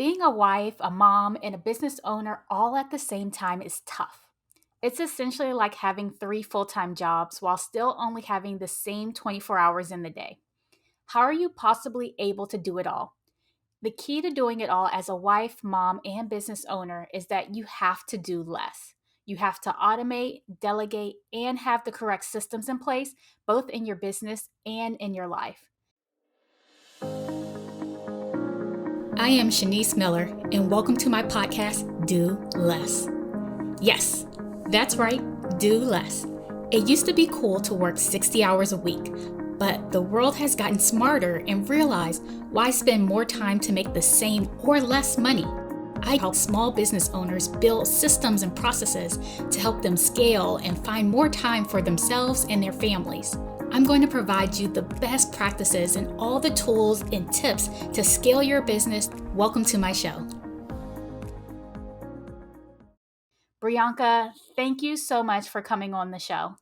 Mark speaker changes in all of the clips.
Speaker 1: Being a wife, a mom, and a business owner all at the same time is tough. It's essentially like having three full time jobs while still only having the same 24 hours in the day. How are you possibly able to do it all? The key to doing it all as a wife, mom, and business owner is that you have to do less. You have to automate, delegate, and have the correct systems in place, both in your business and in your life. I am Shanice Miller, and welcome to my podcast, Do Less. Yes, that's right, do less. It used to be cool to work 60 hours a week, but the world has gotten smarter and realized why spend more time to make the same or less money. I help small business owners build systems and processes to help them scale and find more time for themselves and their families. I'm going to provide you the best practices and all the tools and tips to scale your business. Welcome to my show. Brianca, thank you so much for coming on the show.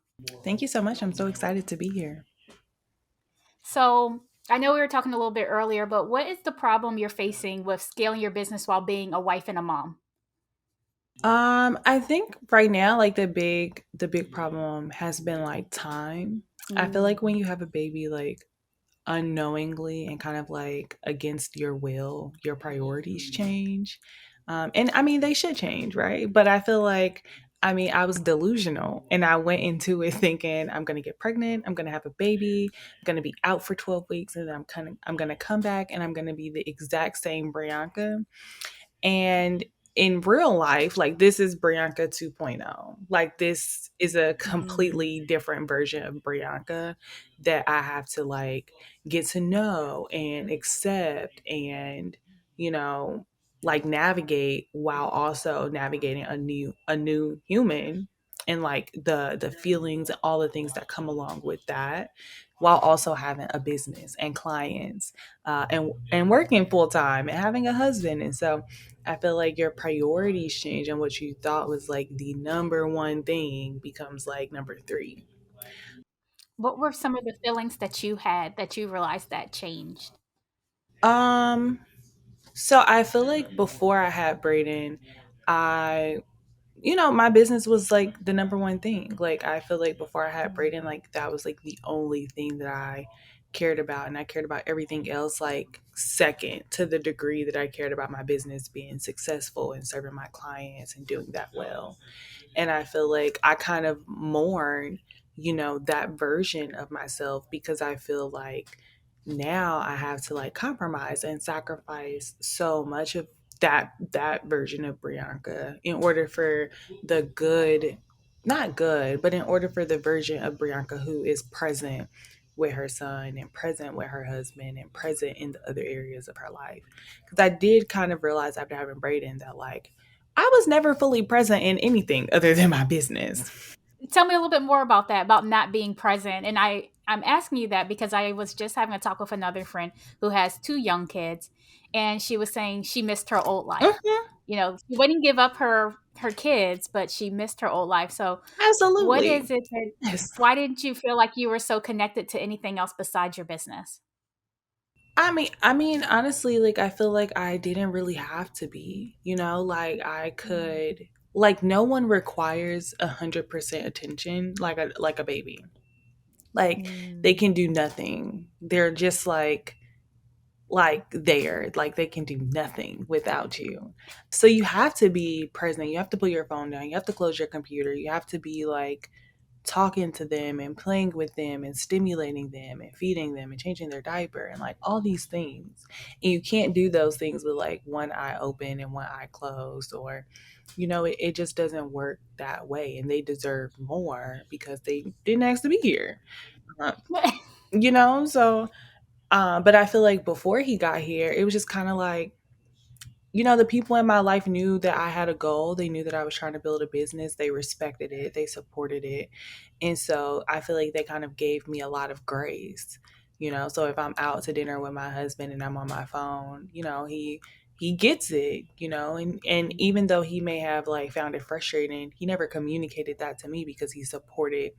Speaker 2: Thank you so much. I'm so excited to be here.
Speaker 1: So, I know we were talking a little bit earlier, but what is the problem you're facing with scaling your business while being a wife and a mom?
Speaker 2: I think right now, like the big problem has been like time. I feel
Speaker 1: Mm.
Speaker 2: like when you have a baby, like unknowingly and kind of like against your will, your priorities change. And I mean, they should change, right? But I feel like, I mean, I was delusional and I went into it thinking I'm going to get pregnant, I'm going to have a baby, I'm going to be out for 12 weeks, and then I'm going to come back and I'm going to be the exact same Brianca. And in real life, like this is Brianca 2.0. Like this is a
Speaker 1: Mm.
Speaker 2: completely different version of Brianca that I have to like get to know and accept and, you know, like navigate while also navigating a new human and like the feelings and all the things that come along with that while also having a business and clients and working full time and having a husband. And so I feel like your priorities change and what you thought was like the number one thing becomes like number three.
Speaker 1: What were some of the feelings that you had that you realized that changed?
Speaker 2: Um, so I feel like before I had Braden, I my business was like the number one thing. Like I feel like before I had Braden, like that was like the only thing that I cared about. And I cared about everything else like second to the degree that I cared about my business being successful and serving my clients and doing that well. And I feel like I kind of mourn, that version of myself because I feel like now I have to like compromise and sacrifice so much of that version of Brianca in order for the good, not good, but in order for the version of Brianca who is present with her son and present with her husband and present in the other areas of her life. Because I did kind of realize after having Braden that like I was never fully present in anything other than my business.
Speaker 1: Tell me a little bit more about that, about not being present. And I'm asking you that because I was just having a talk with another friend who has two young kids, and she was saying she missed her old life.
Speaker 2: Mhm.
Speaker 1: She wouldn't give up her kids, but she missed her old life. So, what
Speaker 2: Absolutely.
Speaker 1: is it that?
Speaker 2: Yes.
Speaker 1: Why didn't you feel like you were so connected to anything else besides your business?
Speaker 2: I mean, honestly, like I feel like I didn't really have to be, like I
Speaker 1: Mm.
Speaker 2: could, like no one requires 100% attention like a baby. Like they
Speaker 1: Mm.
Speaker 2: can do nothing. They're just like there, like they can do nothing without you. So you have to be present. You have to put your phone down. You have to close your computer. You have to be like talking to them and playing with them and stimulating them and feeding them and changing their diaper and like all these things. And you can't do those things with like one eye open and one eye closed or it just doesn't work that way and they deserve more because they didn't ask to be here. Uh, so but I feel like before he got here, it was just kind of like the people in my life knew that I had a goal. They knew that I was trying to build a business. They respected it. They supported it. And so I feel like they kind of gave me a lot of grace. So if I'm out to dinner with my husband and I'm on my phone, he gets it, and even though he may have like found it frustrating, he never communicated that to me because he supported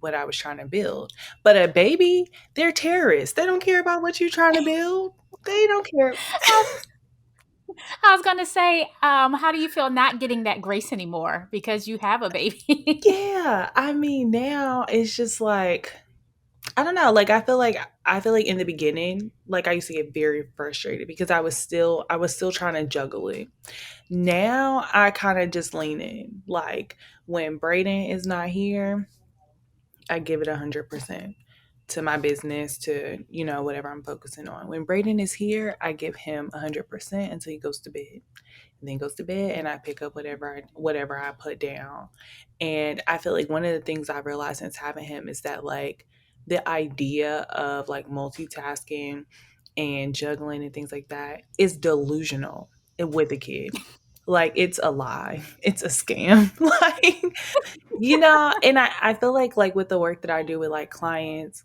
Speaker 2: what I was trying to build. But a baby, they're terrorists. They don't care about what you're trying to build. They don't care.
Speaker 1: I was gonna say, how do you feel not getting that grace anymore because you have a baby?
Speaker 2: Yeah, I mean, now it's just like I don't know, like I feel like in the beginning, like I used to get very frustrated because I was still trying to juggle it. Now I kind of just lean in. Like when Brayden is not here, I give it 100% to my business, to whatever I'm focusing on. When Brayden is here, I give him 100% until he goes to bed. And then goes to bed, and I pick up whatever I put down. And I feel like one of the things I realized since having him is that like the idea of like multitasking and juggling and things like that is delusional with a kid. Like it's a lie. It's a scam. Like, and I feel like with the work that I do with like clients,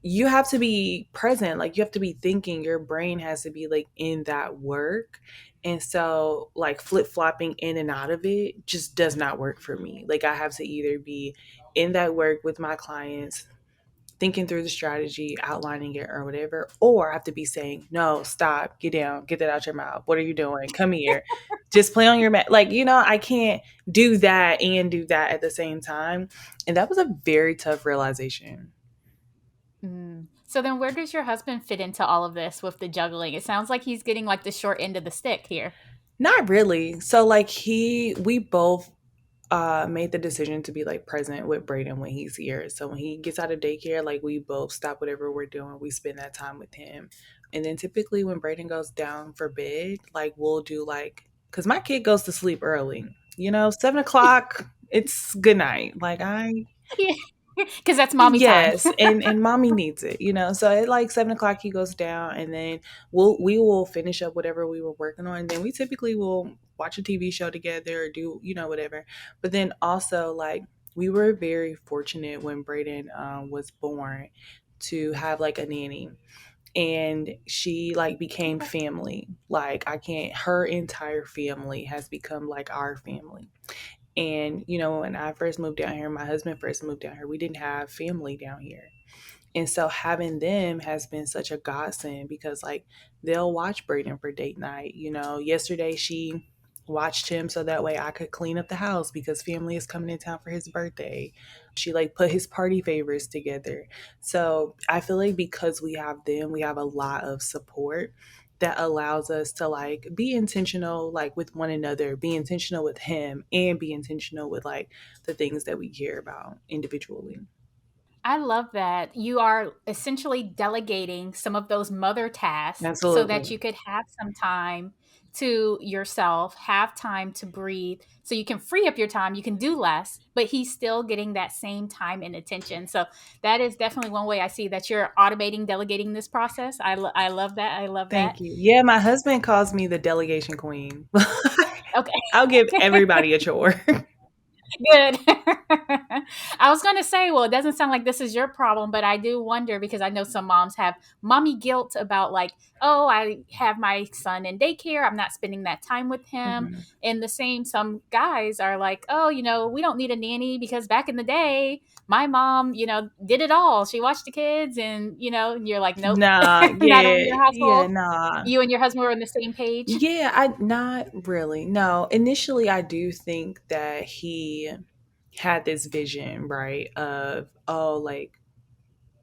Speaker 2: you have to be present. Like you have to be thinking. Your brain has to be like in that work. And so like flip-flopping in and out of it just does not work for me. Like I have to either be in that work with my clients, thinking through the strategy, outlining it or whatever, or I have to be saying, no, stop, get down, get that out your mouth. What are you doing? Come here. Just play on your mat. Like, I can't do that and do that at the same time. And that was a very tough realization.
Speaker 1: Mm. So then where does your husband fit into all of this with the juggling? It sounds like he's getting like the short end of the stick here.
Speaker 2: Not really. So like we both made the decision to be like present with Brayden when he's here. So when he gets out of daycare, like we both stop whatever we're doing. We spend that time with him. And then typically when Brayden goes down for bed, like we'll do like, because my kid goes to sleep early, 7 o'clock, it's good night. Like
Speaker 1: Yeah. Because that's mommy time.
Speaker 2: yes, and mommy needs it, So at like 7 o'clock he goes down, and then we will finish up whatever we were working on. And then we typically will watch a TV show together or do whatever. But then also like we were very fortunate when Brayden was born to have like a nanny, and she like became
Speaker 1: Okay.
Speaker 2: family. Like I can't. Her entire family has become like our family. And, when I first moved down here, my husband first moved down here, we didn't have family down here. And so having them has been such a godsend because, like, they'll watch Brayden for date night. Yesterday she watched him so that way I could clean up the house because family is coming in town for his birthday. She, like, put his party favors together. So I feel like because we have them, we have a lot of support that allows us to like be intentional like with one another, be intentional with him, and be intentional with like the things that we care about individually.
Speaker 1: I love that. You are essentially delegating some of those mother tasks so that
Speaker 2: Absolutely.
Speaker 1: you could have some time to yourself, have time to breathe, so you can free up your time. You can do less, but he's still getting that same time and attention. So that is definitely one way I see that you're automating, delegating this process. I love that. I love that.
Speaker 2: Thank you. Yeah, my husband calls me the delegation queen.
Speaker 1: Okay.
Speaker 2: I'll give everybody a chore.
Speaker 1: Good. I was going to say, well, it doesn't sound like this is your problem, but I do wonder because I know some moms have mommy guilt about, like, oh, I have my son in daycare. I'm not spending that time with him.
Speaker 2: Mhm.
Speaker 1: And the same, some guys are like, oh, we don't need a nanny because back in the day, my mom, did it all. She watched the kids and you're like, nope,
Speaker 2: Nah,
Speaker 1: not on
Speaker 2: yeah,
Speaker 1: your
Speaker 2: yeah,
Speaker 1: household.
Speaker 2: nah.
Speaker 1: You and your husband were on the same page.
Speaker 2: Yeah, I not really. No, initially I do think that he had this vision, right, of like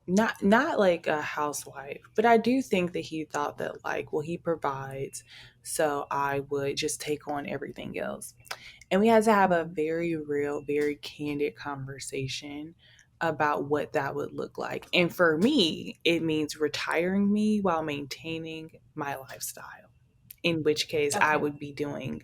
Speaker 2: not like a housewife, but I do think that he thought that like, well, he provides, so I would just take on everything else. And we had to have a
Speaker 1: Mhm.
Speaker 2: very real, very candid conversation about what that would look like. And for me, it means retiring me while maintaining my lifestyle, in which case I
Speaker 1: Okay.
Speaker 2: would be doing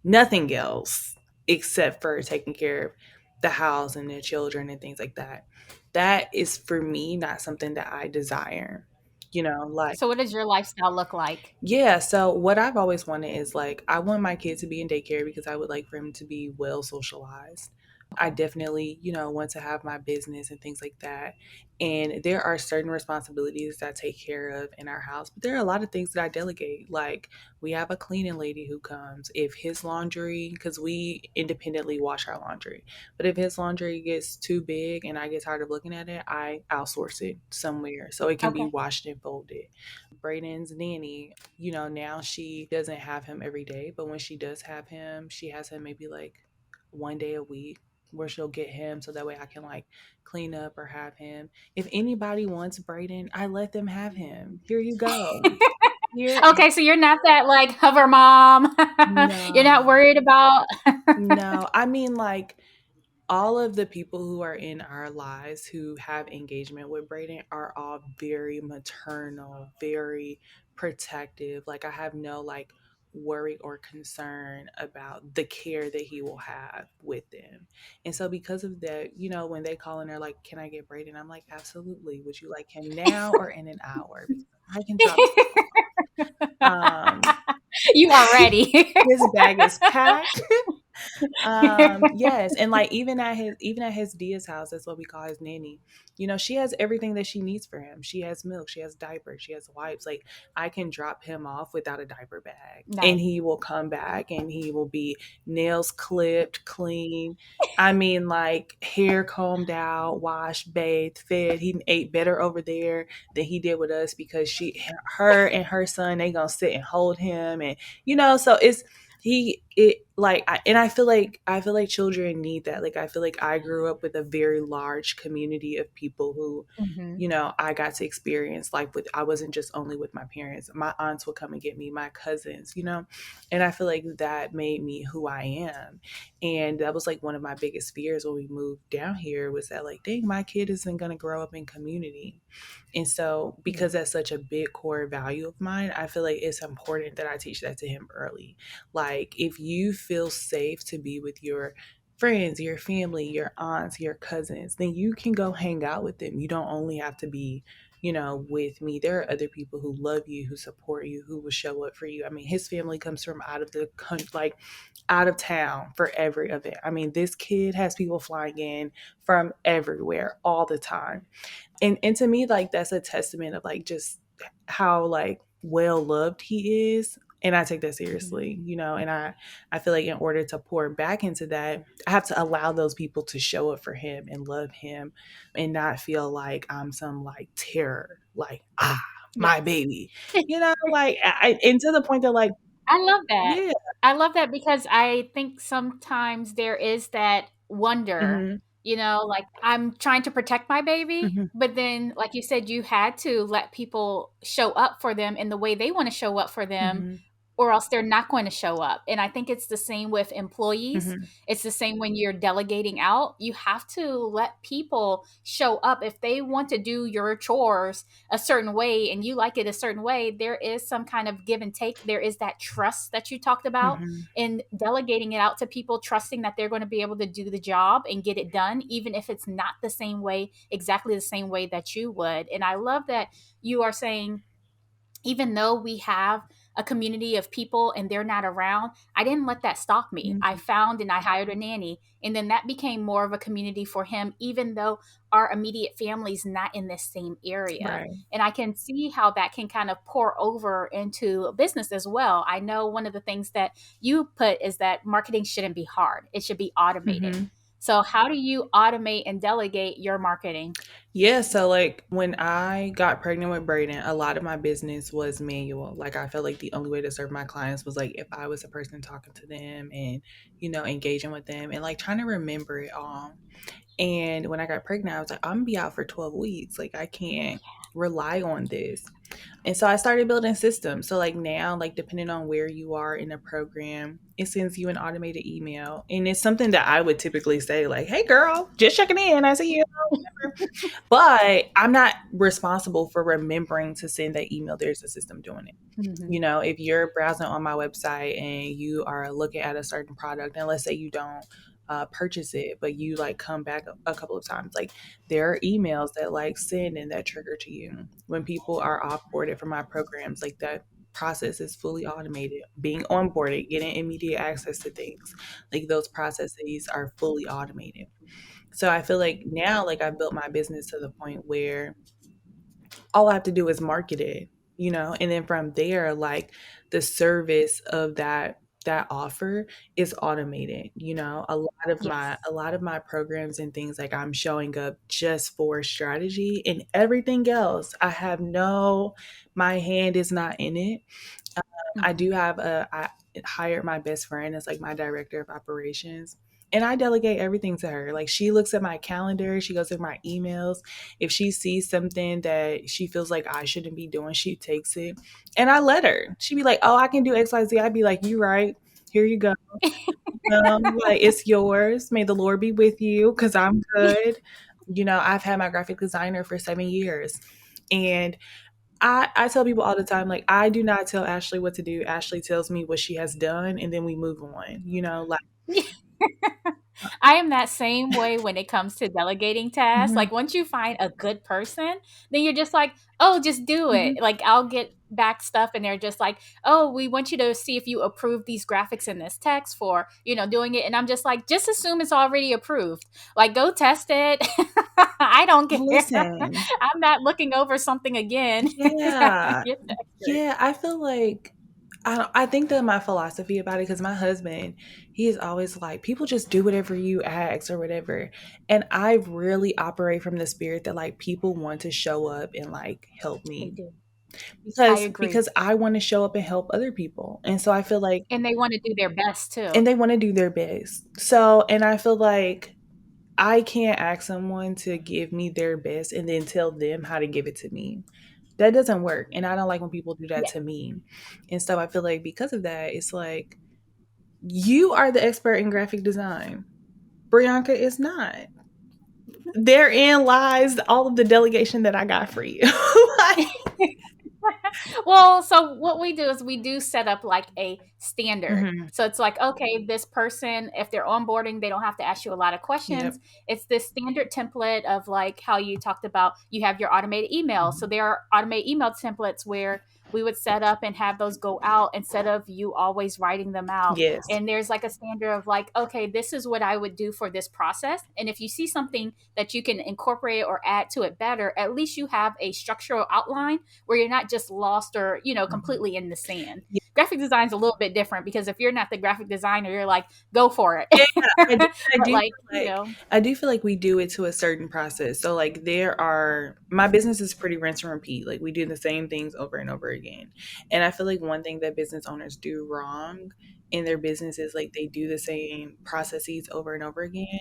Speaker 2: nothing else except for taking care of the house and the children and things like that. That is for me not something that I desire. Like,
Speaker 1: So, what does your lifestyle look like?
Speaker 2: yeah, so what I've always wanted is like I want my kid to be in daycare because I would like for him to be well socialized. I definitely, want to have my business and things like that. And there are certain responsibilities that I take care of in our house, but there are a lot of things that I delegate. Like we have a cleaning lady who comes. If his laundry, because we independently wash our laundry, but if his laundry gets too big and I get tired of looking at it, I outsource it somewhere so it can be
Speaker 1: Okay.
Speaker 2: washed and folded. Braden's nanny, now she doesn't have him every day, but when she does have him, she has him maybe like one day a week where she'll get him so that way I can like clean up or have him. If anybody wants Braden, I let them have him. Here you go. Here,
Speaker 1: Okay, so you're not that like hover mom. You're not
Speaker 2: no,
Speaker 1: worried about.
Speaker 2: no. I mean, like, all of the people who are in our lives who have engagement with Braden are all very maternal, very protective. Like I have no like worry or concern about the care that he will have with them. And so because of that, when they call and they're like, "Can I get Braden?" I'm like, "Absolutely. Would you like him now or in an hour? Because I can drop him off."
Speaker 1: You are ready.
Speaker 2: His bag is packed. Yes, and like even at his Dia's house, that's what we call his nanny. She has everything that she needs for him. She has milk, she has diapers, she has wipes. Like I can drop him off without a diaper bag, and
Speaker 1: Nice.
Speaker 2: he will come back, and he will be nails clipped, clean. I mean, like hair combed out, washed, bathed, fed. He ate better over there than he did with us because her and her son, they gonna sit and hold him, and so and I feel like children need that. Like I feel like I grew up with a very large community of people who
Speaker 1: Hmm.
Speaker 2: I got to experience life with. I wasn't just only with my parents. My aunts would come and get me, my cousins, and I feel like that made me who I am. And that was like one of my biggest fears when we moved down here, was that like, dang, my kid isn't going to grow up in community. And so,
Speaker 1: Yeah.
Speaker 2: because that's such a big core value of mine, I feel like it's important that I teach that to him early. Like, if you feel safe to be with your friends, your family, your aunts, your cousins, then you can go hang out with them. You don't only have to be, with me. There are other people who love you, who support you, who will show up for you. I mean, his family comes from out of the country, like out of town for every event. I mean, this kid has people flying in from everywhere all the time. And to me, like that's a testament of like just how like well loved he is. And I take that
Speaker 1: Mhm.
Speaker 2: seriously, and I feel like in order to pour back into that, I have to allow those people to show up for him and love him and not feel like I'm some like terror, like, my
Speaker 1: Yes.
Speaker 2: baby. Like and to the point that like,
Speaker 1: I love that.
Speaker 2: yeah.
Speaker 1: I love that because I think sometimes there is that wonder,
Speaker 2: Hmm.
Speaker 1: like I'm trying to protect my baby,
Speaker 2: Hmm.
Speaker 1: but then, like you said, you had to let people show up for them in the way they want to show up for them,
Speaker 2: Hmm.
Speaker 1: or else they're not going to show up. And I think it's the same with employees.
Speaker 2: Hmm.
Speaker 1: It's the same when you're delegating out. You have to let people show up. If they want to do your chores a certain way and you like it a certain way, there is some kind of give and take. There is that trust that you talked about
Speaker 2: Hmm.
Speaker 1: in delegating it out to people, trusting that they're going to be able to do the job and get it done, even if it's not the same way, exactly the same way that you would. And I love that you are saying, even though we have a community of people and they're not around, I didn't let that stop me. I
Speaker 2: Hmm.
Speaker 1: found and I hired a nanny. And then that became more of a community for him, even though our immediate family's not in this same area.
Speaker 2: Right.
Speaker 1: And I can see how that can kind of pour over into business as well. I know one of the things that you put is that marketing shouldn't be hard, it should be automated.
Speaker 2: Hmm.
Speaker 1: So, how do you automate and delegate your marketing?
Speaker 2: Yeah, so like when I got pregnant with Braden, a lot of my business was manual. Like I felt like the only way to serve my clients was like if I was a person talking to them and, engaging with them and like trying to remember it all. And when I got pregnant, I was like, I'm gonna be out for 12 weeks. Like I can't rely on this. And so I started building systems. So like now, like depending on where you are in a program, it sends you an automated email. And it's something that I would typically say, like, hey girl, just checking in. I see you. But I'm not responsible for remembering to send that email. There's a system doing it.
Speaker 1: Hmm.
Speaker 2: If you're browsing on my website and you are looking at a certain product, and let's say you don't purchase it, but you like come back a couple of times, like there are emails that like send and that trigger to you when people are offboarded from my programs like that. process is fully automated. Being onboarded, getting immediate access to things, like those processes are fully automated. So I feel like now, like I've built my business to the point where all I have to do is market it, and then from there, like the service of that offer is automated.
Speaker 1: Yes.
Speaker 2: A lot of my programs and things, like I'm showing up just for strategy, and everything else I have no my hand is not in it. I
Speaker 1: Hmm.
Speaker 2: do have I hired my best friend as like my director of operations. And I delegate everything to her. Like she looks at my calendar, she goes through my emails. If she sees something that she feels like I shouldn't be doing, she takes it. And I let her. She'd be like, "Oh, I can do XYZ." I'd be like, "You right. Here you go. Like it's yours. May the Lord be with you, because I'm good." I've had my graphic designer for 7 years. And I tell people all the time, like, I do not tell Ashley what to do. Ashley tells me what she has done, and then we move on, like,
Speaker 1: I am that same way when it comes to delegating tasks.
Speaker 2: mhm,
Speaker 1: Like once you find a good person, then you're just like, oh, just do it.
Speaker 2: mhm.
Speaker 1: Like I'll get back stuff and they're just like, oh, we want you to see if you approve these graphics in this text for, doing it. And I'm just like, just assume it's already approved. Like go test it. I don't care.
Speaker 2: Listen,
Speaker 1: I'm not looking over something again after
Speaker 2: yeah,
Speaker 1: you texted.
Speaker 2: yeah, I feel like I think that my philosophy about it, because my husband, he is always like, people just do whatever you ask or whatever. And I really operate from the spirit that like people want to show up and like help
Speaker 1: They
Speaker 2: me,
Speaker 1: do. I
Speaker 2: because
Speaker 1: agree.
Speaker 2: I want to show up and help other people. And so I feel like,
Speaker 1: And they want to do their best too.
Speaker 2: and they want to do their best. So, and I feel like I can't ask someone to give me their best and then tell them how to give it to me. That doesn't work. And I don't like when people do that
Speaker 1: Yeah.
Speaker 2: to me. And so I feel like because of that, it's like, you are the expert in graphic design. Brianca is not. Therein lies all of the delegation that I got for you. Like,
Speaker 1: Well, so what we do is we do set up like a standard.
Speaker 2: mhm,
Speaker 1: So it's like, okay, this person, if they're onboarding, they don't have to ask you a lot of
Speaker 2: yep.
Speaker 1: questions. It's this standard template of like how you talked about you have your automated email. So there are automated email templates where we would set up and have those go out instead of you always writing them out.
Speaker 2: Yes.
Speaker 1: And there's like a standard of like, okay, this is what I would do for this process. And if you see something that you can incorporate or add to it better, at least you have a structural outline where you're not just lost or
Speaker 2: Mhm.
Speaker 1: completely in the sand. Graphic design is a little bit different because if you're not the graphic designer, you're like, go for it.
Speaker 2: Yeah, I
Speaker 1: But
Speaker 2: do
Speaker 1: like,
Speaker 2: feel like I do feel like we do it to a certain process. So like my business is pretty rinse and repeat. Like we do the same things over and over again. And I feel like one thing that business owners do wrong in their business is like they do the same processes over and over again,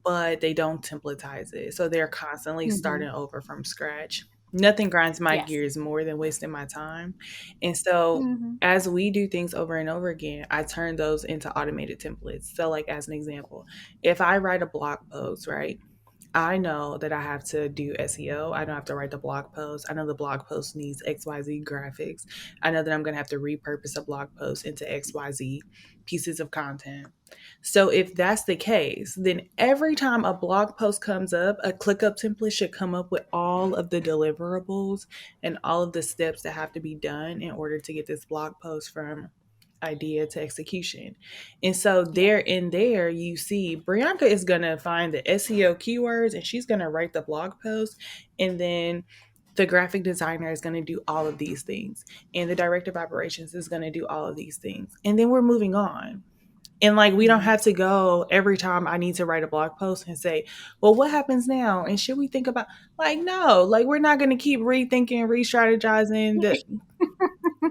Speaker 2: but they don't templatize it. So they're constantly
Speaker 1: mm-hmm.
Speaker 2: starting over from scratch. Nothing grinds my
Speaker 1: Yes.
Speaker 2: gears more than wasting my time. And so
Speaker 1: Mm-hmm.
Speaker 2: as we do things over and over again, I turn those into automated templates. So, like, as an example, if I write a blog post, right? I know that I have to do SEO. I don't have to write the blog post. I know the blog post needs XYZ graphics. I know that I'm going to have to repurpose a blog post into XYZ pieces of content. So, if that's the case, then every time a blog post comes up, a ClickUp template should come up with all of the deliverables and all of the steps that have to be done in order to get this blog post from idea to execution. And so
Speaker 1: Yeah.
Speaker 2: there in there you see Brianca is going to find the SEO keywords and she's going to write the blog post, and then the graphic designer is going to do all of these things, and the director of operations is going to do all of these things, and then we're moving on. And like we don't
Speaker 1: Mm-hmm.
Speaker 2: have to go every time I need to write a blog post and say, well, what happens now? And should we think about, like, no, like we're not going to keep rethinking, re-strategizing.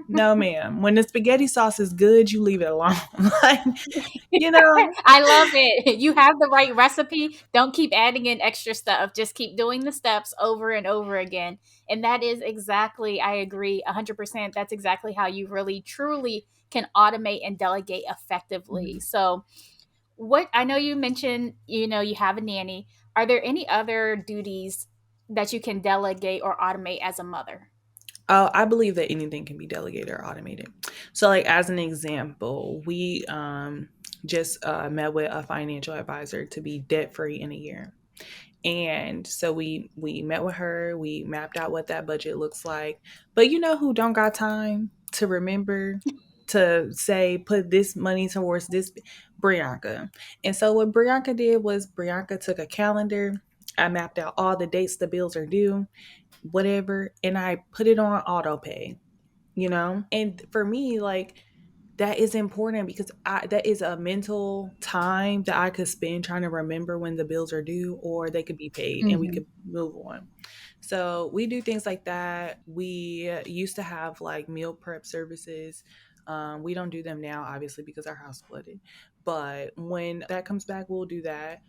Speaker 2: No, ma'am. When the spaghetti sauce is good, you leave it alone. Like, you know,
Speaker 1: I love it. You have the right recipe. Don't keep adding in extra stuff. Just keep doing the steps over and over again. And that is exactly, I agree 100%. That's exactly how you really, truly can automate and delegate effectively.
Speaker 2: Mhm.
Speaker 1: So, what I know you mentioned, you have a nanny. Are there any other duties that you can delegate or automate as a mother?
Speaker 2: I believe that anything can be delegated or automated. So, like as an example, we just met with a financial advisor to be debt free in a year. And so we met with her, we mapped out what that budget looks like. But you know who don't got time? to remember to say put this money towards this, Brianca. And so what Brianca did was Brianca took a calendar. I mapped out all the dates the bills are due, whatever, and I put it on auto pay, you know? And for me, like, that is important because that is a mental time that I could spend trying to remember when the bills are due or they could be paid and we
Speaker 1: Hmm.
Speaker 2: could move on. So we do things like that. We used to have like meal prep services. We don't do them now, obviously, because our house flooded. But when that comes back, we'll do that.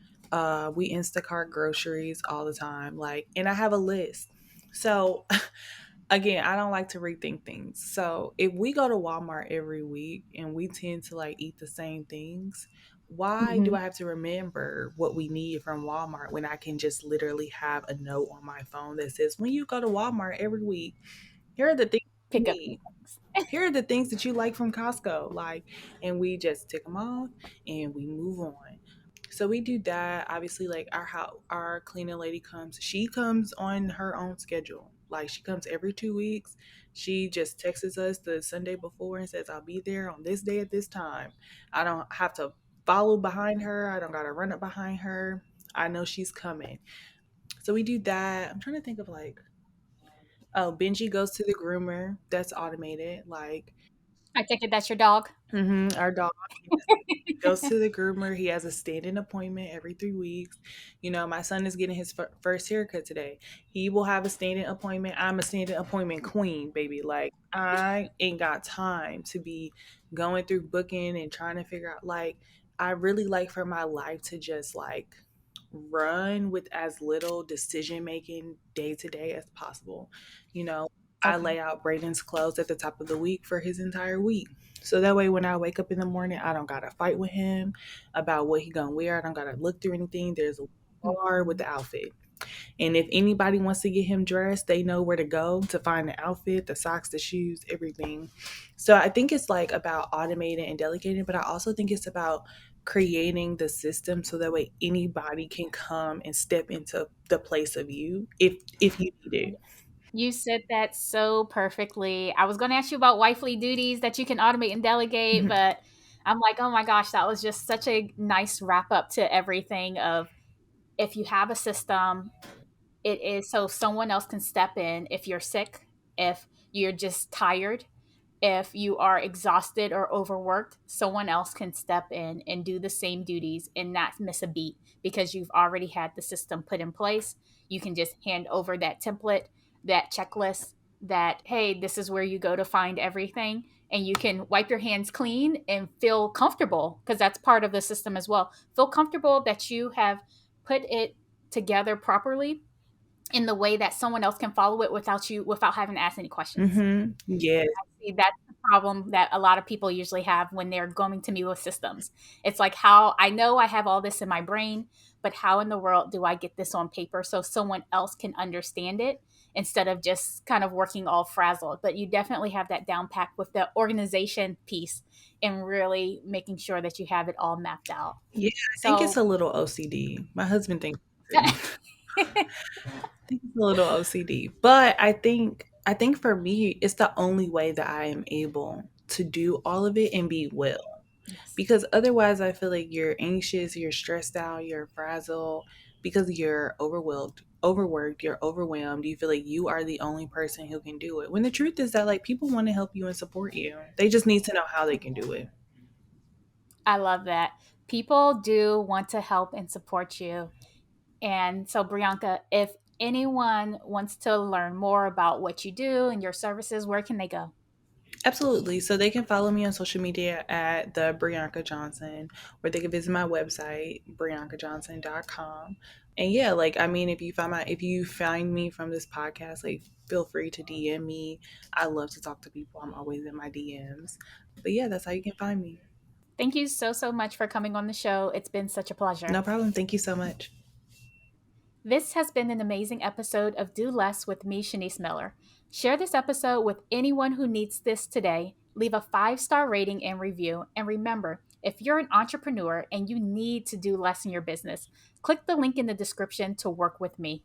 Speaker 2: We Instacart groceries all the time. Like, and I have a list. So again, I don't like to rethink things. So if we go to Walmart every week and we tend to like eat the same things, why do
Speaker 1: Hmm.
Speaker 2: I have to remember what we need from Walmart when I can just literally have a note on my phone that says, when you go to Walmart every week, here are the things you
Speaker 1: Pick up
Speaker 2: need.
Speaker 1: these things.
Speaker 2: Here are the things that you like from Costco. Like, and we just tick them off and we move on. So we do that. Obviously, like our cleaning lady comes. She comes on her own schedule. Like she comes every 2 weeks. She just texts us the Sunday before and says, "I'll be there on this day at this time." I don't have to follow behind her. I don't gotta run up behind her. I know she's coming. So we do that. I'm trying to think of like, oh, Benji goes to the groomer. That's automated. Like,
Speaker 1: I take it that's your dog.
Speaker 2: our dog goes to the groomer. He has a stand-in appointment every 3 weeks. You know, my son is getting his first haircut today. He will have a stand-in appointment. I'm a stand-in appointment queen, baby. Like, I ain't got time to be going through booking and trying to figure out. Like, I really like for my life to just like run with as little decision making day to day as possible. You know, I
Speaker 1: Okay.
Speaker 2: lay out Brayden's clothes at the top of the week for his entire week. So that way when I wake up in the morning, I don't gotta fight with him about what he gonna wear. I don't gotta look through anything. There's a bar with
Speaker 1: Mhm.
Speaker 2: the outfit. And if anybody wants to get him dressed, they know where to go to find the outfit, the socks, the shoes, everything. So I think it's like about automating and delegating, but I also think it's about creating the system so that way anybody can come and step into the place of you if you need it.
Speaker 1: You said that so perfectly. I was going to ask you about wifely duties that you can automate and delegate,
Speaker 2: Mhm.
Speaker 1: but I'm like, oh my gosh, that was just such a nice wrap up to everything of if you have a system, it is so someone else can step in if you're sick, if you're just tired, if you are exhausted or overworked, someone else can step in and do the same duties and not miss a beat because you've already had the system put in place. You can just hand over that template, that checklist, that, hey, this is where you go to find everything. And you can wipe your hands clean and feel comfortable because that's part of the system as well. Feel comfortable that you have put it together properly in the way that someone else can follow it without having to ask any questions.
Speaker 2: Yes.
Speaker 1: See, that's the problem that a lot of people usually have when they're going to me with systems. It's like, how I know I have all this in my brain, but how in the world do I get this on paper so someone else can understand it instead of just kind of working all frazzled? But you definitely have that down pat with the organization piece and really making sure that you have it all mapped out.
Speaker 2: Yeah, I think it's
Speaker 1: So,
Speaker 2: a little OCD. My husband thinks too. I think it's a little OCD. But I think for me, it's the only way that I am able to do all of it and be well.
Speaker 1: yes,
Speaker 2: Because otherwise I feel like you're anxious, you're stressed out, you're frazzled because you're overworked, you're overwhelmed. You feel like you are the only person who can do it. When the truth is that like people want to help you and support you. They just need to know how they can do it.
Speaker 1: I love that. People do want to help and support you. And so, Brianca, if anyone wants to learn more about what you do and your services, where can they go?
Speaker 2: Absolutely. So they can follow me on social media at the Brianca Johnson, or they can visit my website, briancajohnson.com. And yeah, like I mean, if you find me from this podcast, like feel free to DM me. I love to talk to people. I'm always in my DMs. But yeah, that's how you can find me.
Speaker 1: Thank you so, so much for coming on the show. It's been such a pleasure.
Speaker 2: No problem. Thank you so much.
Speaker 1: This has been an amazing episode of Do Less with me, Shanice Miller. Share this episode with anyone who needs this today. Leave a 5-star rating and review. And remember, if you're an entrepreneur and you need to do less in your business, click the link in the description to work with me.